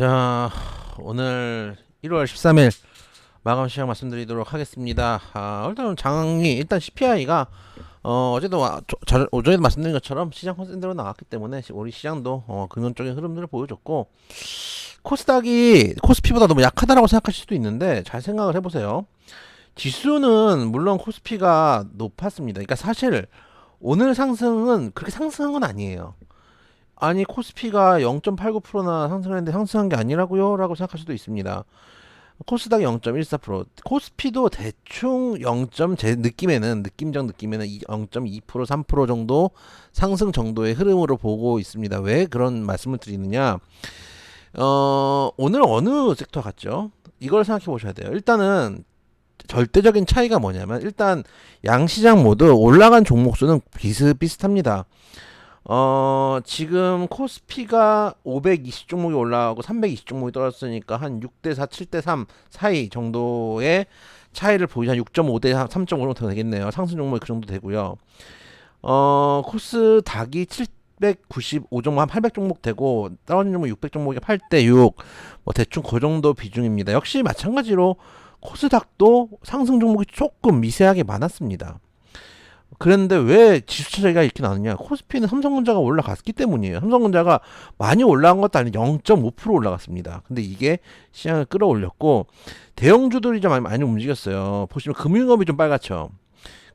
자, 오늘 1월 13일 마감 시장 말씀드리도록 하겠습니다. 일단 CPI가 오전에 말씀드린 것처럼 시장 컨센서로 나왔기 때문에 우리 시장도 긍정적인 흐름들을 보여줬고, 코스피보다 너무 약하다라고 생각하실 수도 있는데 잘 생각을 해보세요. 지수는 물론 코스피가 높았습니다. 그러니까 사실 오늘 상승은 그렇게 상승한 건 아니에요. 아니, 코스피가 0.89%나 상승했는데 상승한 게 아니라고요? 라고 생각할 수도 있습니다. 코스닥이 0.14%, 코스피도 대충 0. 제 느낌적 느낌에는 0.2%, 3% 정도 상승 정도의 흐름으로 보고 있습니다. 왜 그런 말씀을 드리느냐? 오늘 어느 섹터 같죠? 이걸 생각해 보셔야 돼요. 일단은 절대적인 차이가 뭐냐면, 일단 양시장 모두 올라간 종목 수는 비슷비슷합니다. 지금 코스피가 520 종목이 올라가고 320 종목이 떨어졌으니까 한 6대4, 7대3 사이 정도의 차이를 보이자 6.5대 3.5 정도 되겠네요. 상승 종목이 그 정도 되고요. 코스닥이 795 종목, 한 800 종목 되고, 떨어진 종목 600 종목이 8대 6, 뭐 대충 그 정도 비중입니다. 역시 마찬가지로 코스닥도 상승 종목이 조금 미세하게 많았습니다. 그런데 왜 지수 차이가 이렇게 나느냐? 코스피는 삼성전자가 올라갔기 때문이에요. 삼성전자가 많이 올라간 것도 아니고 0.5% 올라갔습니다. 근데 이게 시장을 끌어올렸고, 대형주들이 좀 많이 움직였어요. 보시면 금융업이 좀 빨갛죠.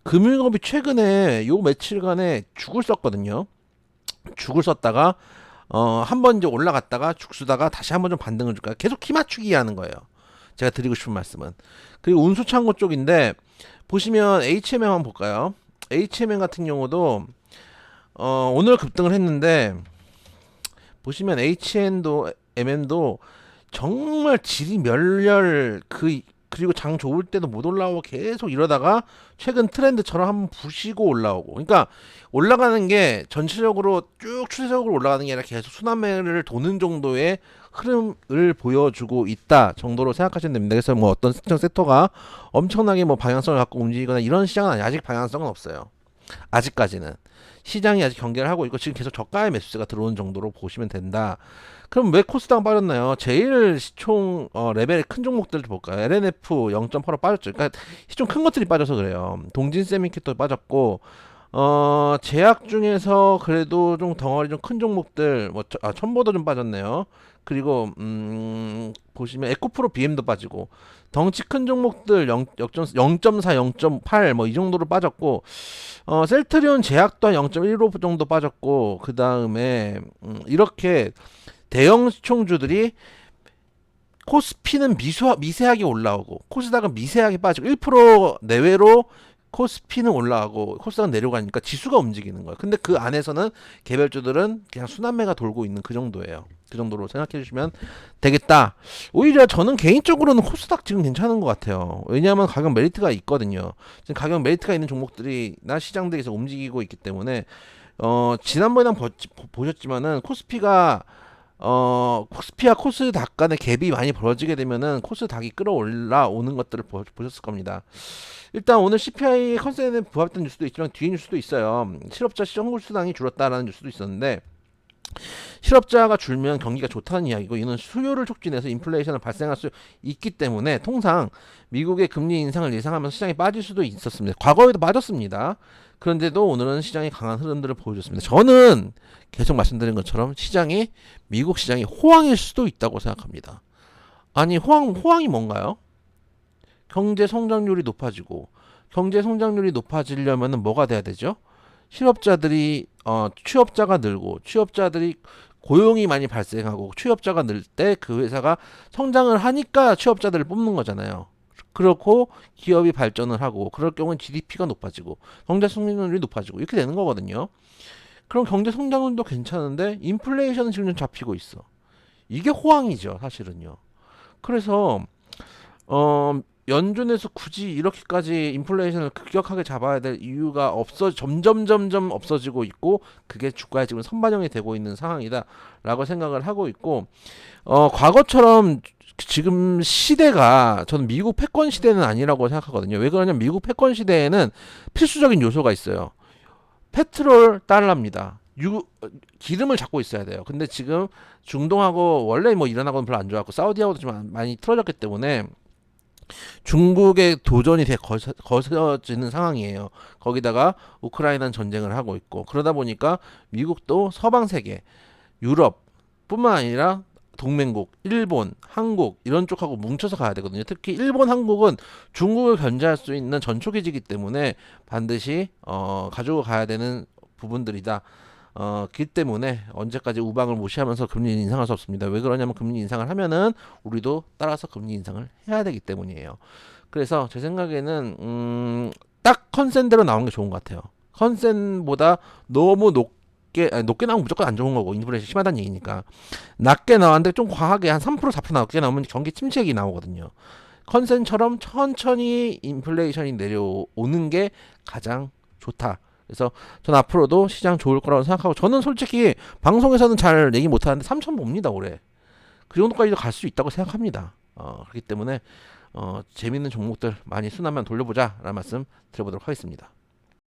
금융업이 최근에 요 며칠간에 죽을 썼거든요. 죽을 썼다가 한번 이제 올라갔다가 죽쓰다가 다시 한번 좀 반등을 줄까, 계속 키 맞추기 하는 거예요. 제가 드리고 싶은 말씀은. 그리고 운수창고 쪽인데, 보시면 HMM 한번 볼까요? HMM 같은 경우도 오늘 급등을 했는데, 보시면 HN도 MM도 정말 질이 멸렬, 그리고 장 좋을 때도 못 올라오고 계속 이러다가 최근 트렌드처럼 한번 부시고 올라오고, 그러니까 올라가는 게 전체적으로 쭉 추세적으로 올라가는 게 아니라 계속 순환매를 도는 정도의 흐름을 보여주고 있다 정도로 생각하시면 됩니다. 그래서 뭐 어떤 특정 섹터가 엄청나게 뭐 방향성을 갖고 움직이거나 이런 시장은 아니, 아직 방향성은 없어요. 아직까지는 시장이 아직 경계를 하고 있고, 지금 계속 저가의 매수세가 들어오는 정도로 보시면 된다. 그럼 왜 코스닥 빠졌나요? 제일 시총 레벨이 큰 종목들 볼까요? LNF 0.85 빠졌죠. 그러니까 시총 큰 것들이 빠져서 그래요. 동진세미키도 빠졌고, 제약 중에서 그래도 좀 덩어리 좀 큰 종목들, 첨보도 좀 빠졌네요. 그리고 보시면 에코프로 BM도 빠지고, 덩치 큰 종목들 0.4, 0.8 뭐 이 정도로 빠졌고, 셀트리온 제약도 한 0.15 정도 빠졌고, 그 다음에 이렇게 대형 시총주들이, 코스피는 미세하게 올라오고 코스닥은 미세하게 빠지고 1% 내외로 코스피는 올라가고 코스닥은 내려가니까 지수가 움직이는 거예요. 근데 그 안에서는 개별주들은 그냥 순환매가 돌고 있는 그 정도예요. 그 정도로 생각해 주시면 되겠다. 오히려 저는 개인적으로는 코스닥 지금 괜찮은 것 같아요. 왜냐하면 가격 메리트가 있거든요. 지금 가격 메리트가 있는 종목들이나 시장들에서 움직이고 있기 때문에, 지난번에 보셨지만은 코스피와 코스닥 간의 갭이 많이 벌어지게 되면은 코스닥이 끌어올라오는 것들을 보셨을 겁니다. 일단 오늘 CPI 컨센에 부합된 뉴스도 있지만 뒤에 뉴스도 있어요. 실업자 시정률 수당이 줄었다라는 뉴스도 있었는데, 실업자가 줄면 경기가 좋다는 이야기고, 이는 수요를 촉진해서 인플레이션을 발생할 수 있기 때문에 통상 미국의 금리 인상을 예상하면서 시장이 빠질 수도 있었습니다. 과거에도 빠졌습니다. 그런데도 오늘은 시장이 강한 흐름들을 보여줬습니다. 저는 계속 말씀드린 것처럼 미국 시장이 호황일 수도 있다고 생각합니다. 아니, 호황이 뭔가요? 경제 성장률이 높아지고, 경제 성장률이 높아지려면 뭐가 돼야 되죠? 취업자가 늘고, 취업자들이 고용이 많이 발생하고, 취업자가 늘 때 그 회사가 성장을 하니까 취업자들을 뽑는 거잖아요. 그렇고 기업이 발전을 하고, 그럴 경우는 GDP가 높아지고 경제 성장률이 높아지고 이렇게 되는 거거든요. 그럼 경제 성장률도 괜찮은데 인플레이션은 지금 좀 잡히고 있어. 이게 호황이죠, 사실은요. 그래서 연준에서 굳이 이렇게까지 인플레이션을 급격하게 잡아야 될 이유가 점점 없어지고 있고, 그게 주가에 지금 선반영이 되고 있는 상황이다라고 생각을 하고 있고, 과거처럼 지금 시대가, 저는 미국 패권 시대는 아니라고 생각하거든요. 왜 그러냐면 미국 패권 시대에는 필수적인 요소가 있어요. 페트롤 달러입니다. 유, 기름을 잡고 있어야 돼요. 근데 지금 중동하고 원래 뭐 이란하고는 별로 안 좋았고 사우디하고도 좀 많이 틀어졌기 때문에 중국의 도전이 되게 거세지는 상황이에요. 거기다가 우크라이나는 전쟁을 하고 있고 그러다 보니까 미국도 서방 세계, 유럽뿐만 아니라 동맹국, 일본, 한국 이런 쪽하고 뭉쳐서 가야 되거든요. 특히 일본, 한국은 중국을 견제할 수 있는 전초기지이기 때문에 반드시 가지고 가야 되는 부분들이다. 그 때문에 언제까지 우방을 무시하면서 금리 인상할 수 없습니다. 왜 그러냐면 금리 인상을 하면은 우리도 따라서 금리 인상을 해야 되기 때문이에요. 그래서 제 생각에는 딱 컨센대로 나온 게 좋은 것 같아요. 컨센보다 너무 높게 나오면 무조건 안 좋은 거고 인플레이션 심하다는 얘기니까 낮게 나왔는데 좀 과하게 한 3% 4% 낮게 나오면 경기 침체기 나오거든요. 컨센처럼 천천히 인플레이션이 내려오는 게 가장 좋다. 그래서 전 앞으로도 시장 좋을 거라고 생각하고 저는 솔직히 방송에서는 잘 얘기 못하는데 3천 봅니다 올해. 그 정도까지도 갈 수 있다고 생각합니다. 그렇기 때문에 재밌는 종목들 많이 순환만 돌려보자라는 말씀 드려보도록 하겠습니다.